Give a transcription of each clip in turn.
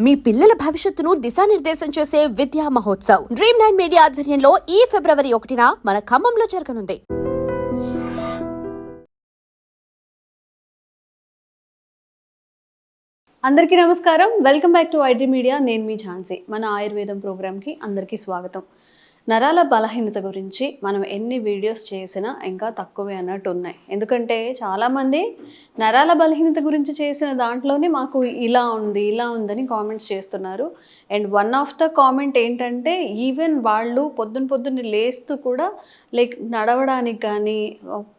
మీ పిల్లల భవిష్యత్తును దిశానిర్దేశం చేసే విద్యా మహోత్సవ్ Dream9 మీడియా ఆధ్వర్యంలో ఈ ఫిబ్రవరి 1న మన ఖమ్మంలో జరగనుంది. అందరికీ నమస్కారం. Welcome back to iDream media. నేను మీ ఝాన్సీ. మన ఆయుర్వేదం ప్రోగ్రామ్కి అందరికీ స్వాగతం. నరాల బలహీనత గురించి మనం ఎన్ని వీడియోస్ చేసినా ఇంకా తక్కువే అన్నట్టు ఉన్నాయి. ఎందుకంటే చాలామంది నరాల బలహీనత గురించి చేసిన దాంట్లోనే మాకు ఇలా ఉందని కామెంట్స్ చేస్తున్నారు. And one of the comment ఏంటంటే ఈవెన్ వాళ్ళు పొద్దున్న లేస్తూ కూడా లైక్ నడవడానికి కానీ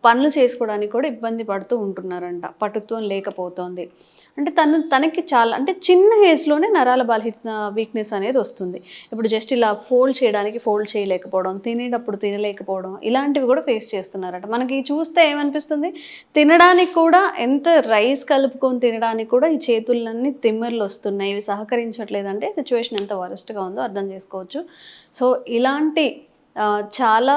పనులు చేసుకోవడానికి కూడా ఇబ్బంది పడుతూ ఉంటున్నారంట. పటుత్వం లేకపోతుంది అంటే తనకి చాలా అంటే చిన్న ఏజ్లోనే నరాల బలహీన వీక్నెస్ అనేది వస్తుంది. ఇప్పుడు జస్ట్ ఇలా ఫోల్డ్ చేయలేకపోవడం, తినేటప్పుడు తినలేకపోవడం ఇలాంటివి కూడా ఫేస్ చేస్తున్నారట. మనకి చూస్తే ఏమనిపిస్తుంది, తినడానికి కూడా ఎంత రైస్ కలుపుకొని తినడానికి కూడా ఈ చేతులన్నీ తిమ్మెర్లు వస్తున్నాయి, ఇవి సహకరించట్లేదంటే సిచ్యువేషన్ ఎంత వరస్ట్గా ఉందో అర్థం చేసుకోవచ్చు. సో ఇలాంటి చాలా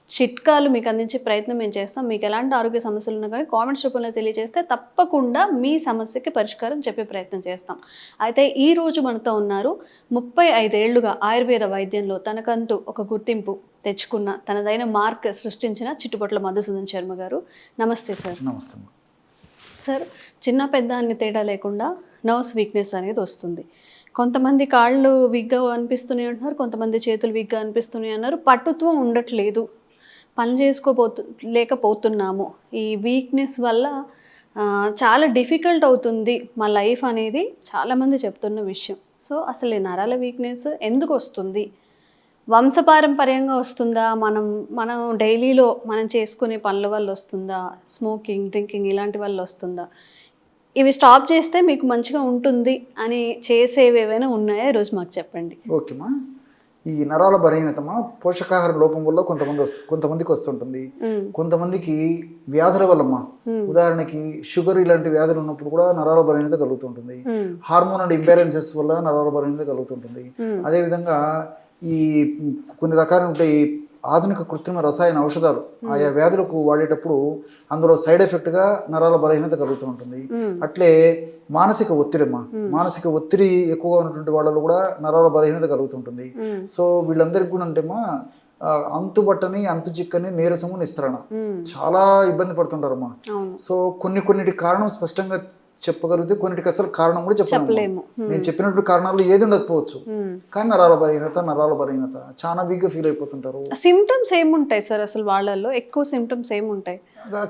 చిట్కాలు మీకు అందించే ప్రయత్నం మేము చేస్తాం. మీకు ఎలాంటి ఆరోగ్య సమస్యలు ఉన్నా కానీ కామెంట్స్ రూపంలో తెలియజేస్తే తప్పకుండా మీ సమస్యకి పరిష్కారం చెప్పే ప్రయత్నం చేస్తాం. అయితే ఈరోజు మనతో ఉన్నారు 35 ఏళ్లుగా ఆయుర్వేద వైద్యంలో తనకంటూ ఒక గుర్తింపు తెచ్చుకున్న, తనదైన మార్క్ సృష్టించిన చిట్టుపట్ల మధుసూదన్ శర్మ గారు. నమస్తే సార్. నమస్తే సార్. చిన్న పెద్ద అన్ని తేడా లేకుండా నర్వ్స్ వీక్నెస్ అనేది వస్తుంది. కొంతమంది కాళ్ళు వీక్గా అనిపిస్తున్నాయి అంటున్నారు, కొంతమంది చేతులు వీక్గా అనిపిస్తున్నాయి అన్నారు. పట్టుత్వం ఉండట్లేదు, పని లేకపోతున్నాము, ఈ వీక్నెస్ వల్ల చాలా డిఫికల్ట్ అవుతుంది మా లైఫ్ అనేది చాలామంది చెప్తున్న విషయం. సో అసలు ఈ నరాల వీక్నెస్ ఎందుకు వస్తుంది? వంశపారంపర్యంగా వస్తుందా, మనం డైలీలో మనం చేసుకునే పనుల వల్ల వస్తుందా, స్మోకింగ్ డ్రింకింగ్ ఇలాంటి వల్ల వస్తుందా? ఇవి స్టాప్ చేస్తే మీకు మంచిగా ఉంటుంది అని చేసేవి ఏవైనా ఉన్నాయా? ఈరోజు మాకు చెప్పండి. ఓకేమా. ఈ నరాల బలహీనతమా పోషకాహార లోపం వల్ల కొంతమందికి వస్తుంటుంది, కొంతమందికి వ్యాధుల వల్లమ్మా. ఉదాహరణకి షుగర్ ఇలాంటి వ్యాధులు ఉన్నప్పుడు కూడా నరాల బలహీనత కలుగుతుంటుంది. హార్మోనల్ ఇంబ్యాలెన్సెస్ వల్ల నరాల బలహీనత కలుగుతుంటుంది. అదేవిధంగా ఈ కొన్ని రకాలు ఉంటాయి ఆధునిక కృత్రిమ రసాయన ఔషధాలు ఆయా వ్యాధులకు వాడేటప్పుడు అందులో సైడ్ ఎఫెక్ట్గా నరాల బలహీనత కలుగుతూ ఉంటుంది. అట్లే మానసిక ఒత్తిడి ఎక్కువగా ఉన్నటువంటి వాళ్ళలో కూడా నరాల బలహీనత కలుగుతుంటుంది. సో వీళ్ళందరికీ కూడా అంటేమా అంతుబట్టని అంతు చిక్కని నీరసము నిస్త్రణ చాలా ఇబ్బంది పడుతుంటారమ్మా. సో కొన్నిటి కారణం స్పష్టంగా చెప్పగలిగితే కొన్నిటికి అసలు కారణం కూడా చెప్పలేము. నేను చెప్పినట్టు కారణాలు ఏది ఉండకపోవచ్చు, కానీ నరాల బలహీనత చాలా వీక్గా ఫీల్ అయిపోతుంటారు. సిమ్టమ్స్ ఏముంటాయి సార్ అసలు వాళ్ళల్లో? ఎక్కువ సిమ్టమ్స్ ఏముంటాయి?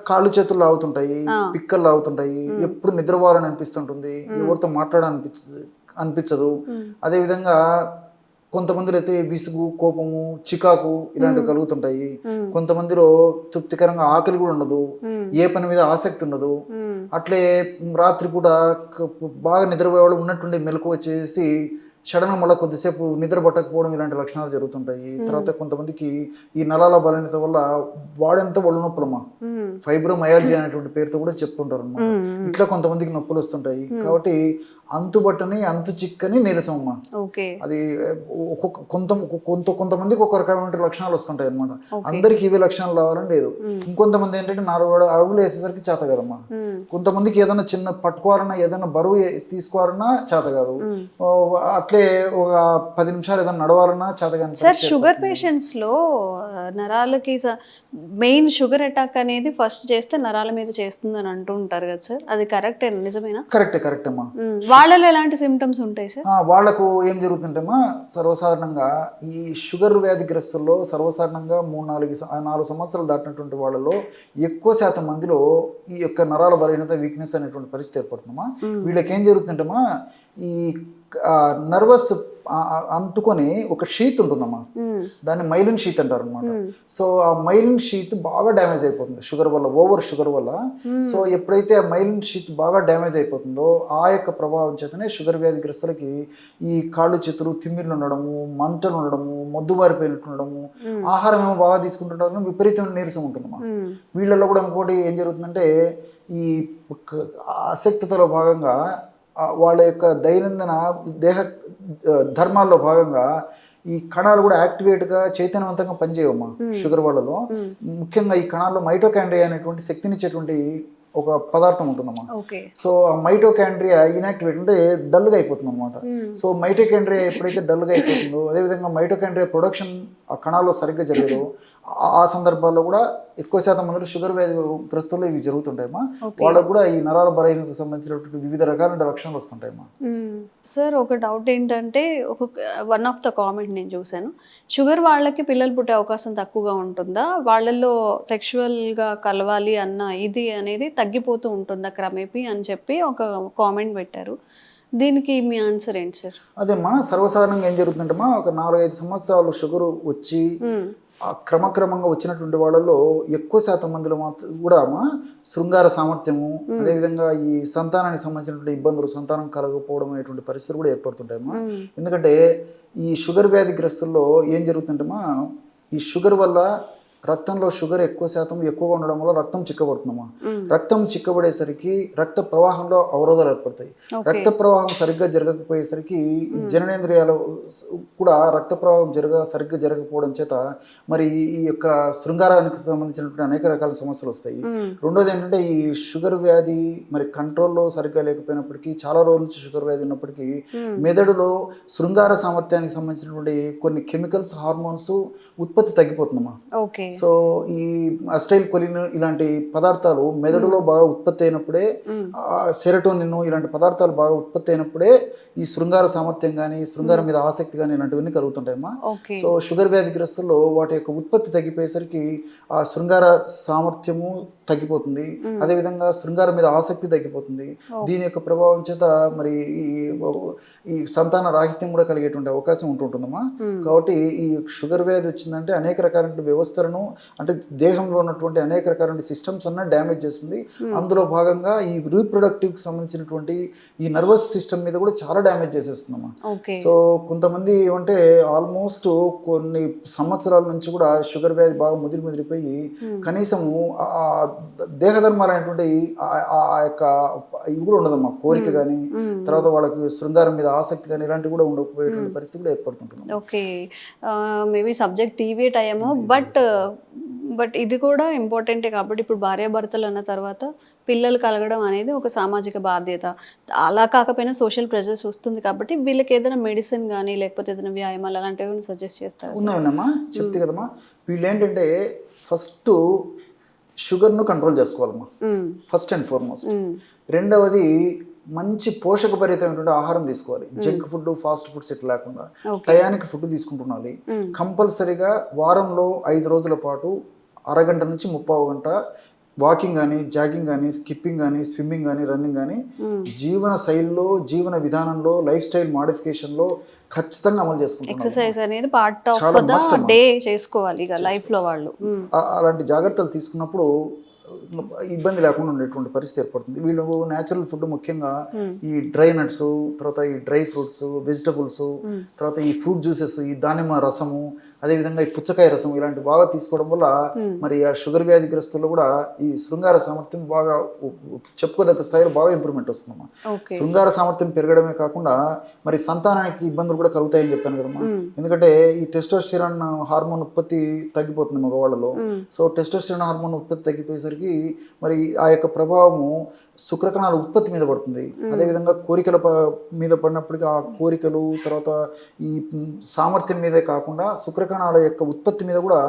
కాళ్ళు చేతులు లాగుతుంటాయి, పిక్కలు లాగుతుంటాయి, ఎప్పుడు నిద్రపోవాలని అనిపిస్తుంటుంది, ఎవరితో అనిపించదు. అదేవిధంగా కొంతమందిలో అయితే విసుగు, కోపము, చికాకు ఇలాంటివి కలుగుతుంటాయి. కొంతమందిలో తృప్తికరంగా ఆకలి కూడా ఉండదు, ఏ పని మీద ఆసక్తి ఉండదు. అట్లే రాత్రిపూట బాగా నిద్రపోయేవాళ్ళు ఉన్నట్టుండి మెలకు వచ్చేసి సడన్గా మళ్ళీ కొద్దిసేపు నిద్ర పట్టకపోవడం ఇలాంటి లక్షణాలు జరుగుతుంటాయి. తర్వాత కొంతమందికి ఈ నరాల బలహీనత వల్ల వాడంతా ఒళ్ళు నొప్పులమ్మా, ఫైబ్రోమయాలజీ అనేటువంటి పేరుతో కూడా చెప్పుకుంటారు అన్నమాట. ఇట్లా కొంతమందికి నొప్పులు వస్తుంటాయి. కాబట్టి అంతుబట్టని అంతు చిక్కని నీరసం అమ్మా. అది కొంతమందికి ఒక రకమైన లక్షణాలు వస్తుంటాయి అనమాట. అందరికి ఇవే లక్షణాలు రావాలని లేదు. ఇంకొంతమంది ఏంటంటే 4 అడుగులు వేసేసరికి చేత కదమ్మా. కొంతమందికి ఏదైనా చిన్న పట్టుకోవాలన్నా, ఏదైనా బరువు తీసుకోవాలన్నా చేత కాదు. అట్లే ఒక 10 నిమిషాలు ఏదైనా నడవాలన్నా చేత కాదు. సార్, షుగర్ పేషెంట్స్ లో నరాలకి మెయిన్ షుగర్ అటాక్ అనేది ఫస్ట్ చేస్తే నరాల మీద చేస్తుంది అని అంటూ ఉంటారు కదా సార్, అది కరెక్టే, నిజమేనా? కరెక్ట్ అమ్మా. వాళ్ళలో ఎలాంటి సిమ్టమ్స్ ఉంటాయి సార్? వాళ్ళకు ఏం జరుగుతుంటేమా, సర్వసాధారణంగా ఈ షుగర్ వ్యాధిగ్రస్తుల్లో సర్వసాధారణంగా 3-4 సంవత్సరాలు దాటినటువంటి వాళ్ళలో ఎక్కువ శాతం మందిలో ఈ యొక్క నరాల బలహీనత వీక్నెస్ అనేటువంటి పరిస్థితి ఏర్పడుతుందమ్మా. వీళ్ళకి ఏం జరుగుతుంటేమా, ఈ నర్వస్ అంటుకొని ఒక షీత్ ఉంటుందమ్మా, దాన్ని మైలిన్ షీత్ అంటారు అనమాట. సో ఆ మైలిన్ షీత్ బాగా డ్యామేజ్ అయిపోతుంది షుగర్ వల్ల, ఓవర్ షుగర్ వల్ల. సో ఎప్పుడైతే ఆ మైలిన్ షీత్ బాగా డ్యామేజ్ అయిపోతుందో ఆ యొక్క ప్రభావం చేతనే షుగర్ వ్యాధిగ్రస్తులకి ఈ కాళ్ళు చేతులు తిమ్మిర్లు ఉండడము, మంటలు ఉండడము, మొద్దుబారిపోయినట్టు ఉండడము, ఆహారం ఏమో బాగా తీసుకుంటుంటారు, విపరీతమైన నీరసం ఉంటుందమ్మా. వీళ్ళల్లో కూడా ఇంకోటి ఏం జరుగుతుందంటే, ఈ ఆసక్తితో భాగంగా వాళ్ళ యొక్క దైనందిన దేహ ధర్మాల్లో భాగంగా ఈ కణాలు కూడా యాక్టివేట్గా చైతన్యవంతంగా పనిచేయవమ్మా షుగర్ వాళ్ళలో. ముఖ్యంగా ఈ కణాల్లో మైటోకాండ్రియా అనేటువంటి శక్తినిచ్చేటువంటి ఒక పదార్థం ఉంటుందమ్మా. ఓకే. సో ఆ మైటోకాండ్రియా ఇన్యాక్టివేట్ అంటే డల్గా అయిపోతుంది అనమాట. సో మైటోకాండ్రియా ఎప్పుడైతే డల్గా అయిపోతుందో, అదేవిధంగా మైటోకాండ్రియా ప్రొడక్షన్ ఆ కణాల్లో సరిగ్గా జరగదు. ఆ సందర్భాల్లో కూడా ఎక్కువ శాతం మంది షుగర్ వ్యాధి గ్రస్తుల్లో ఇవి జరుగుతుంటాయమ్మా. వాళ్ళకు కూడా ఈ నరాల బలహీనతకు సంబంధించినటువంటి వివిధ రకాల లక్షణాలు వస్తుంటాయమ్మా. సార్ ఒక డౌట్ ఏంటంటే, వన్ ఆఫ్ ద కామెంట్ నేను చూశాను, షుగర్ వాళ్ళకి పిల్లలు పుట్టే అవకాశం తక్కువగా ఉంటుందా, వాళ్ళల్లో సెక్షువల్గా కలవాలి అన్న ఇది అనేది తగ్గిపోతూ ఉంటుందా క్రమేపీ అని చెప్పి ఒక కామెంట్ పెట్టారు. దీనికి మీ ఆన్సర్ ఏంటి సార్? అదేమ్మా, సర్వసాధారణంగా ఏం జరుగుతుందంటమ్మా, ఒక 4-5 సంవత్సరాలు షుగర్ వచ్చి ఆ క్రమక్రమంగా వచ్చినటువంటి వాళ్ళలో ఎక్కువ శాతం మందిలో మాత్రం కూడా శృంగార సామర్థ్యము, అదేవిధంగా ఈ సంతానానికి సంబంధించినటువంటి ఇబ్బందులు, సంతానం కలగకపోవడం అనేటువంటి పరిస్థితులు కూడా ఏర్పడుతుంటాయమ్మా. ఎందుకంటే ఈ షుగర్ వ్యాధిగ్రస్తుల్లో ఏం జరుగుతుంటమ్మా, ఈ షుగర్ వల్ల రక్తంలో షుగర్ ఎక్కువగా ఉండడం వల్ల రక్తం చిక్కబడుతుందమ్మా. రక్తం చిక్కబడేసరికి రక్త ప్రవాహంలో అవరోధాలు ఏర్పడతాయి. రక్త ప్రవాహం సరిగ్గా జరగకపోయేసరికి జననేంద్రియాలు కూడా రక్త ప్రవాహం సరిగ్గా జరగకపోవడం చేత మరి ఈ యొక్క శృంగారానికి సంబంధించినటువంటి అనేక రకాల సమస్యలు వస్తాయి. రెండోది ఏంటంటే, ఈ షుగర్ వ్యాధి మరి కంట్రోల్లో సరిగ్గా లేకపోయినప్పటికీ, చాలా రోజుల నుంచి షుగర్ వ్యాధి ఉన్నప్పటికీ మెదడులో శృంగార సామర్థ్యానికి సంబంధించినటువంటి కొన్ని కెమికల్స్, హార్మోన్స్ ఉత్పత్తి తగ్గిపోతుందమ్మా. సో ఈ అస్టైల్ కొలిన్ ఇలాంటి పదార్థాలు మెదడులో బాగా ఉత్పత్తి అయినప్పుడే, సెరటోనిన్ ఇలాంటి పదార్థాలు బాగా ఉత్పత్తి అయినప్పుడే ఈ శృంగార సామర్థ్యం కానీ, శృంగారం మీద ఆసక్తి కానీ ఇలాంటివన్నీ కలుగుతుంటాయమ్మా. సో షుగర్ వ్యాధిగ్రస్తుల్లో వాటి యొక్క ఉత్పత్తి తగ్గిపోయేసరికి ఆ శృంగార సామర్థ్యము తగ్గిపోతుంది, అదేవిధంగా శృంగారం మీద ఆసక్తి తగ్గిపోతుంది. దీని యొక్క ప్రభావం చేత మరి ఈ సంతాన రాహిత్యం కూడా కలిగేటువంటి అవకాశం ఉంటుందమ్మా. కాబట్టి ఈ షుగర్ వ్యాధి వచ్చిందంటే అనేక రకాల వ్యవస్థలను, అంటే దేహంలో ఉన్నటువంటి అనేక రకాల సిస్టమ్స్ అన్న డ్యామేజ్ చేస్తుంది. అందులో భాగంగా ఈ రీప్రొడక్టివ్కి సంబంధించినటువంటి ఈ నర్వస్ సిస్టమ్ మీద కూడా చాలా డ్యామేజ్ చేసేస్తుందమ్మా. సో కొంతమంది ఏమంటే ఆల్మోస్ట్ కొన్ని సంవత్సరాల నుంచి కూడా షుగర్ వ్యాధి బాగా ముదిరిపోయి కనీసము దేహధర్మాలైనటువంటి ఆ యొక్క ఇవి కూడా ఉండదమ్మా, కోరిక కానీ, తర్వాత వాళ్ళకి శృంగారం మీద ఆసక్తి కానీ ఇలాంటివి కూడా ఉండకపోయేటువంటి పరిస్థితి కూడా ఏర్పడుతుంటుంది. ఓకే, మేబీ సబ్జెక్ట్ డీవియేట్ అయ్యాము, బట్ ఇది కూడా ఇంపార్టెంటే. కాబట్టి ఇప్పుడు భార్యాభర్తలు అన్న తర్వాత పిల్లలు కలగడం అనేది ఒక సామాజిక బాధ్యత. అలా కాకపోయినా సోషల్ ప్రెజర్స్ వస్తుంది కాబట్టి వీళ్ళకి ఏదైనా మెడిసిన్ కానీ లేకపోతే ఏదైనా వ్యాయామాలు అలాంటివి సజెస్ట్ చేస్తారు? ఉన్నాయమ్మా, చెప్తే కదమ్మా. వీళ్ళు ఏంటంటే ఫస్ట్ షుగర్ను కంట్రోల్ చేసుకోవాలమ్మా, ఫస్ట్ అండ్ ఫార్మోస్ట్. రెండవది మంచి పోషకభరితమైనటువంటి ఆహారం తీసుకోవాలి. జంక్ ఫుడ్, ఫాస్ట్ ఫుడ్స్ ఇట్లా లేకుండా టయానికి ఫుడ్ తీసుకుంటున్నాలి. కంపల్సరీగా వారంలో 5 రోజుల పాటు అరగంట నుంచి 30 గంట వాకింగ్ కానీ, జాగింగ్ కానీ, స్కిప్పింగ్ కానీ, స్విమ్మింగ్ కానీ, రన్నింగ్ కానీ జీవన శైలిలో, జీవన విధానంలో, లైఫ్ స్టైల్ మోడిఫికేషన్లో ఖచ్చితంగా అమలు చేసుకుంటారు. ఎక్సర్సైజ్ అనేది పార్ట్ ఆఫ్ ద డే చేసుకోవాలి ఇక లైఫ్ లో వాళ్ళు. అలాంటి జాగ్రత్తలు తీసుకున్నప్పుడు ఇబ్బంది లేకుండా ఉండేటువంటి పరిస్థితి ఏర్పడుతుంది. వీళ్ళు న్యాచురల్ ఫుడ్ ముఖ్యంగా ఈ డ్రై నట్స్, తర్వాత ఈ డ్రై ఫ్రూట్స్, వెజిటబుల్స్, తర్వాత ఈ ఫ్రూట్ జ్యూసెస్, ఈ దానిమ్మ రసము, అదేవిధంగా ఈ పుచ్చకాయ రసం ఇలాంటి బాగా తీసుకోవడం వల్ల మరి ఆ షుగర్ వ్యాధిగ్రస్తుల్లో కూడా ఈ శృంగార సామర్థ్యం బాగా చెప్పుకోదగ్గ స్థాయిలో బాగా ఇంప్రూవ్మెంట్ వస్తుందమ్మా. శృంగార సామర్థ్యం పెరగడమే కాకుండా మరి సంతానానికి ఇబ్బందులు కూడా కలుగుతాయని చెప్పాను కదమ్మా. ఎందుకంటే ఈ టెస్టోస్టెరాన్ హార్మోన్ ఉత్పత్తి తగ్గిపోతుంది మగవాళ్ళలో. సో టెస్టోస్టెరాన్ హార్మోన్ ఉత్పత్తి తగ్గిపోయేసరికి మరి ఆ యొక్క ప్రభావము శుక్రకణాల ఉత్పత్తి మీద పడుతుంది. అదేవిధంగా కోరికల మీద పడినప్పటికీ ఆ కోరికలు, తర్వాత ఈ సామర్థ్యం మీదే కాకుండా శుక్రకణాల యొక్క ఉత్పత్తి మీద కూడా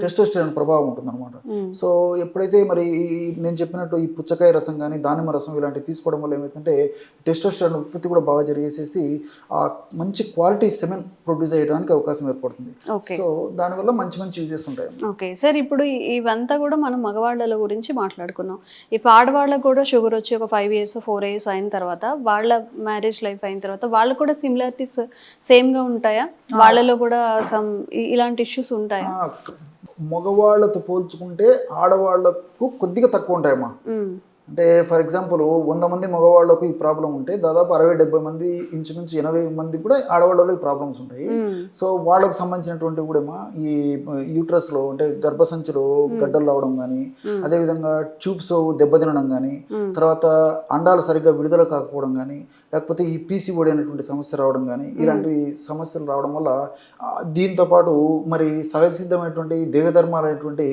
టెస్టోస్టెరాన్ ప్రభావం ఉంటుంది అనమాట. సో ఎప్పుడైతే మరి నేను చెప్పినట్టు ఈ పుచ్చకాయ రసం కానీ, దానిమ్మ రసం ఇలాంటివి తీసుకోవడం వల్ల ఏమైతుందంటే టెస్టోస్టెరాన్ ఉత్పత్తి కూడా బాగా జరిగేసేసి ఆ మంచి క్వాలిటీ సెమెన్ ప్రొడ్యూస్ చేయడానికి అవకాశం ఏర్పడుతుంది. సో దానివల్ల మంచి మంచి యూజెస్ ఉంటాయి. ఓకే సార్, ఇప్పుడు ఇవంతా కూడా మనం మగవాళ్ళ గురించి మాట్లాడుకున్నాం. ఇప్పుడు ఆడవాళ్ళకు కూడా షుగర్ వచ్చి ఒక 5 years 4 years అయిన తర్వాత, వాళ్ళ మ్యారేజ్ లైఫ్ అయిన తర్వాత వాళ్ళకు కూడా సిమిలారిటీస్ సేమ్గా ఉంటాయా? వాళ్ళలో కూడా ఇలాంటి ఇష్యూస్ ఉంటాయా? మగవాళ్ళతో పోల్చుకుంటే ఆడవాళ్లకు కొద్దిగా తక్కువ ఉంటాయమ్మా. అంటే ఫర్ ఎగ్జాంపుల్ 100 మంది మగవాళ్ళకు ఈ ప్రాబ్లం ఉంటే దాదాపు 60-70 మంది, ఇంచుమించు 80 మంది కూడా ఆడవాళ్ళలో ఈ ప్రాబ్లమ్స్ ఉంటాయి. సో వాళ్ళకు సంబంధించినటువంటి కూడా ఈ యూట్రస్లో అంటే గర్భసంచిలో గడ్డలు రావడం కానీ, అదేవిధంగా ట్యూబ్స్ దెబ్బతినడం కానీ, తర్వాత అండాలు సరిగ్గా విడుదల కాకపోవడం కానీ, లేకపోతే ఈ పీసీఓడి అనేటువంటి సమస్య రావడం కానీ, ఇలాంటి సమస్యలు రావడం వల్ల దీంతోపాటు మరి సహజసిద్ధమైనటువంటి దేహధర్మాలైనటువంటి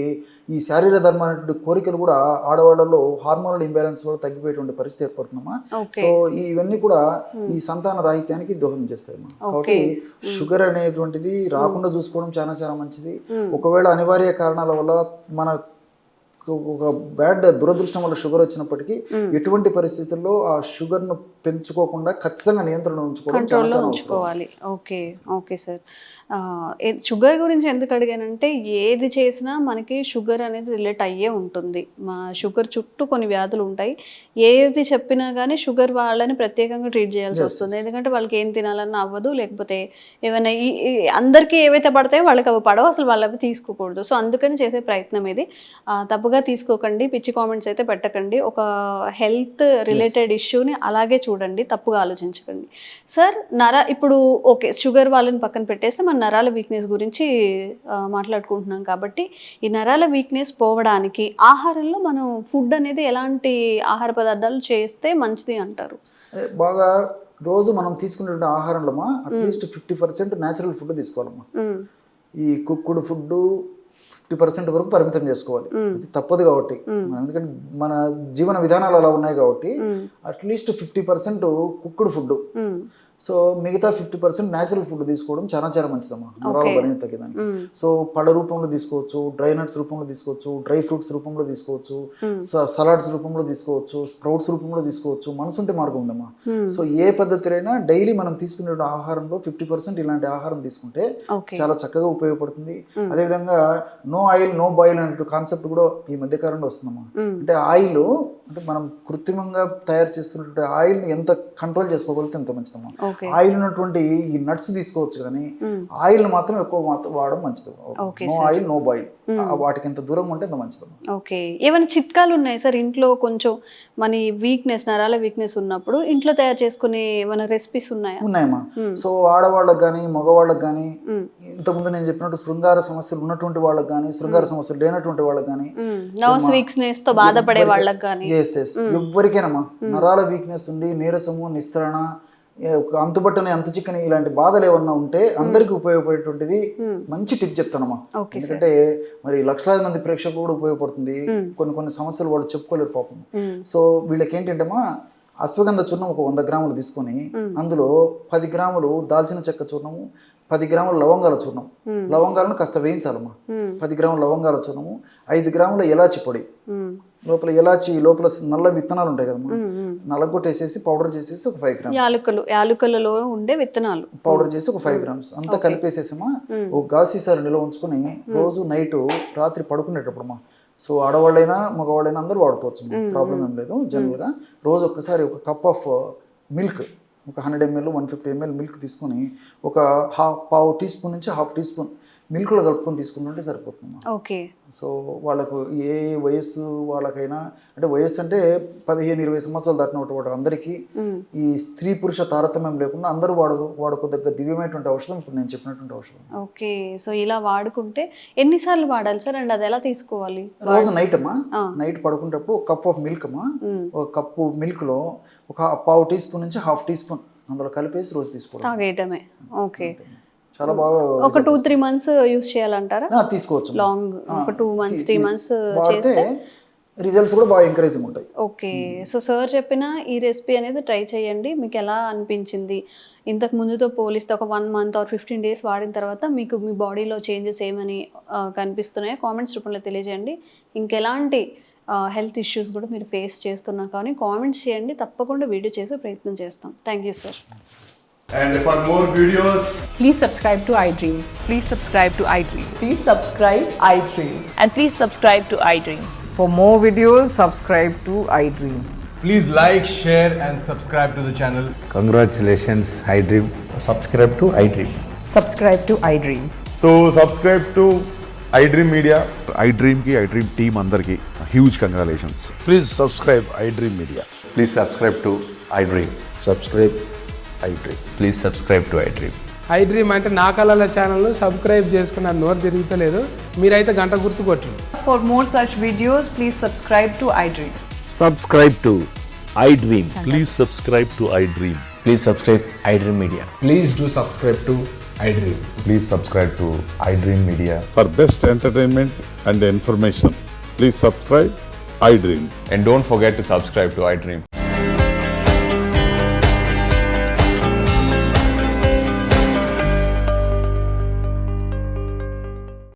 ఈ శారీర ధర్మాలైనటువంటి కోరికలు కూడా ఆడవాళ్ళలో హార్మోనల్ హార్మోనల్ ఇంబ్యాలెన్స్ వల్ల తగ్గిపోయేటువంటి పరిస్థితి ఏర్పడుతుందమ్మా. ఓకే. సో ఇవన్నీ కూడా ఈ సంతాన రాహిత్యానికి దోహదం చేస్తాయమ్మా. కాబట్టి షుగర్ అనేటువంటిది రాకుండా చూసుకోవడం చాలా చాలా మంచిది. ఒకవేళ అనివార్య కారణాల వల్ల మన ఒక బ్యాడ్ దురదృష్టం వల్ల షుగర్ వచ్చినప్పటికీ ఎటువంటి పరిస్థితుల్లో ఆ షుగర్ ను పెంచుకోకుండా ఖచ్చితంగా నియంత్రణ ఉంచుకోవడం చాలా కంట్రోల్లో చాలా అవసరం. ఉంచుకోవాలి. Okay, okay sir. షుగర్ గురించి ఎందుకు అడిగానంటే ఏది చేసినా మనకి షుగర్ అనేది రిలేట్ అయ్యే ఉంటుంది. మా షుగర్ చుట్టూ కొన్ని వ్యాధులు ఉంటాయి. ఏది చెప్పినా కానీ షుగర్ వాళ్ళని ప్రత్యేకంగా ట్రీట్ చేయాల్సి వస్తుంది. ఎందుకంటే వాళ్ళకి ఏం తినాలన్నా అవ్వదు, లేకపోతే ఏమైనా అందరికీ ఏవైతే పడతాయో వాళ్ళకి అవి పడవు, అసలు వాళ్ళు అవి తీసుకోకూడదు. సో అందుకని చేసే ప్రయత్నం ఇది. తప్పుగా తీసుకోకండి, పిచ్చి కామెంట్స్ అయితే పెట్టకండి. ఒక హెల్త్ రిలేటెడ్ ఇష్యూని అలాగే చూడండి, తప్పుగా ఆలోచించకండి. సార్ ఇప్పుడు ఓకే, షుగర్ వాళ్ళని పక్కన పెట్టేస్తే మన నరాల వీక్నెస్ గురించి మాట్లాడుకుంటున్నాం కాబట్టి ఈ నరాల వీక్నెస్ పోవడానికి ఆహారంలో మనం ఫుడ్ అనేది ఎలాంటి ఆహార పదార్థాలు చేస్తే మంచిది అంటారు? బాగా రోజు మనం తీసుకునే ఆహారంలో అట్లీస్ట్ 50% న్యాచురల్ ఫుడ్ తీసుకోవాలమ్మా. ఈ కుక్కుడు ఫుడ్ 50% వరకు పరిమితం చేసుకోవాలి. అది తప్పదు కాబట్టి, ఎందుకంటే మన జీవన విధానాలు అలా ఉన్నాయి కాబట్టి అట్లీస్ట్ 50% కుక్కుడు ఫుడ్, సో మిగతా 50% న్యాచురల్ ఫుడ్ తీసుకోవడం చాలా చాలా మంచిదమ్మా నరాల బలహీనత తగ్గడానికి. సో పళ్ళ రూపంలో తీసుకోవచ్చు, డ్రై నట్స్ రూపంలో తీసుకోవచ్చు, డ్రై ఫ్రూట్స్ రూపంలో తీసుకోవచ్చు, సలాడ్స్ రూపంలో తీసుకోవచ్చు, స్ప్రౌట్స్ రూపంలో తీసుకోవచ్చు. మనసుంటే మార్గం ఉందమ్మా. సో ఏ పద్ధతిరైనా డైలీ మనం తీసుకునే ఆహారంలో 50% ఇలాంటి ఆహారం తీసుకుంటే చాలా చక్కగా ఉపయోగపడుతుంది. అదేవిధంగా నో ఆయిల్ నో బాయిల్ అనే కాన్సెప్ట్ కూడా ఈ మధ్య కాలంలో వస్తుందమ్మా. అంటే ఆయిల్ అంటే మనం కృత్రిమంగా తయారు చేస్తున్నటువంటి ఆయిల్ ని ఎంత కంట్రోల్ చేసుకోగలిగితే ఎంత మంచిదమ్మా. ఆయిల్ ఉన్నటువంటి ఈ నట్స్ తీసుకోవచ్చు, కానీ ఆయిల్ మాత్రం ఎక్కువ వాడడం మంచిది. నో ఆయిల్ నో బాయిల్, వాటికి ఎంత దూరంగా ఉంటే అంత మంచిదమ్మా. ఓకే. ఏమైనా చిట్కాలు ఉన్నాయి సార్ ఇంట్లో కొంచెం మన వీక్నెస్, నరాల వీక్నెస్ ఉన్నప్పుడు ఇంట్లో తయారు చేసుకునే ఏమైనా రెసిపీస్ ఉన్నాయా? ఉన్నాయమ్మా. సో ఆడవాళ్ళకి కానీ మగవాళ్ళకి కానీ, ఇంతకుముందు నేను చెప్పినట్టు శృంగార సమస్యలు ఉన్నటువంటి వాళ్ళకి కానీ, శృంగార సమస్యలు లేనటువంటి వాళ్ళకి కానీ, నర్వ్స్ వీక్నెస్ తో బాధపడే వాళ్ళకి కానీ, ఎవరికైనామా నరాల వీక్నెస్ ఉండి నీరసము, నిస్త్రణ, అంతుబట్టని అంతు చిక్కని ఇలాంటి బాధలు ఏమన్నా ఉంటే అందరికి ఉపయోగపడేటువంటిది మంచి టిప్ చెప్తానమ్మా. ఎందుకంటే మరి లక్షలాది మంది ప్రేక్షకులు కూడా ఉపయోగపడుతుంది. కొన్ని సమస్యలు వాళ్ళు చెప్పుకోలేరు పాపం. సో వీళ్ళకి ఏంటంటేమా అశ్వగంధ చూర్ణం ఒక 100 గ్రాములు తీసుకొని అందులో 10 గ్రాములు దాల్చిన చెక్క చూర్ణము, 10 గ్రాముల లవంగాల చూర్ణం, లవంగాలను కాస్త వేయించాలమ్మా. 10 గ్రాముల లవంగాల చూర్ణము, 5 గ్రాముల ఎలాచి పొడి, లోపల ఎలాచి లోపల నల్ల విత్తనాలు ఉంటాయి కదమ్మా, నల్లగొట్టేసేసి పౌడర్ చేసేసి ఒక 5 గ్రామ్స్, యాలకులలో ఉండే విత్తనాలు పౌడర్ చేసి ఒక 5 గ్రామ్స్ అంతా కలిపేసేసమ్మా ఒక గాసీసారి నిల్వ ఉంచుకొని రోజు నైట్ రాత్రి పడుకునేటప్పుడు సో ఆడవాళ్ళైనా మగవాళ్ళైనా అందరూ వాడుకోవచ్చు, ప్రాబ్లం ఏం లేదు. జనరల్గా రోజు ఒక్కసారి ఒక కప్ ఆఫ్ మిల్క్, ఒక 100 ml 150 ml మిల్క్ తీసుకొని ఒక పావు టీ స్పూన్ నుంచి ½ టీ స్పూన్ మిల్క్లో కలుపుకొని తీసుకుంటుంటే సరిపోతుంది. ఓకే. సో వాళ్ళకు ఏ వయస్సు వాళ్ళకైనా, అంటే వయస్సు అంటే 15-20 సంవత్సరాలు దాటిన అందరికీ ఈ స్త్రీ పురుష తారతమ్యం లేకుండా అందరూ వాడుకోదగ్గ దివ్యమైనటువంటి ఔషధం ఇప్పుడు నేను చెప్పినటువంటి ఔషధం. ఓకే. సో ఇలా వాడుకుంటే ఎన్నిసార్లు వాడాలి సార్, అండ్ అది ఎలా తీసుకోవాలి? రోజు నైట్ అమ్మా, నైట్ పడుకునేటప్పుడు ఒక కప్ ఆఫ్ మిల్క్ అమ్మా, ఒక కప్పు మిల్క్ లో ఒక పావు టీ స్పూన్ నుంచి ½ టీ స్పూన్ అందులో కలిపేసి రోజు తీసుకోవడం, తాగేయటమే. ఓకే. చాలా బాగా ఒక 2-3 months యూస్ చేయాలంటారా? తీసుకోవచ్చు. లాంగ్ ఒక 2 months 3 months చేస్తే రిజల్ట్స్ కూడా బాగా ఎంకరేజింగ్ ఉంటాయి. ఓకే. సో సార్ చెప్పిన ఈ రెసిపీ అనేది ట్రై చేయండి. మీకు ఎలా అనిపించింది, ఇంతకు ముందుతో పోలిస్తే ఒక 1 month or 15 days వాడిన తర్వాత మీకు మీ బాడీలో చేంజెస్ ఏమని కనిపిస్తున్నాయో కామెంట్స్ రూపంలో తెలియజేయండి. ఇంకెలాంటి హెల్త్ ఇష్యూస్ కూడా మీరు ఫేస్ చేస్తున్నా కానీ కామెంట్స్ చేయండి, తప్పకుండా వీడియో చేసే ప్రయత్నం చేస్తాం. Thank you sir. And for more videos, please subscribe to iDream. Please subscribe to iDream. Please subscribe iDream. And please subscribe to iDream. For more videos, subscribe to iDream. please like, share and subscribe to the channel. Congratulations, iDream. Subscribe to iDream. Subscribe to iDream. So subscribe to iDream Media. iDream ki iDream team andarki huge congratulations. Please subscribe iDream Media. Please subscribe to iDream. Subscribe iDream. Please subscribe to iDream. iDream అంటే నా కళల ఛానల్ను subscribe చేసుకున్న నోరు తిరుగుతలేదు, మీరైతే గంట గుర్తు కొట్టండి. For more such videos, please subscribe to iDream. Subscribe to iDream. Please subscribe to iDream. Please subscribe iDream Media. Please do subscribe to iDream. Please subscribe to iDream Media. For best entertainment and information, please subscribe iDream. And don't forget to subscribe to iDream.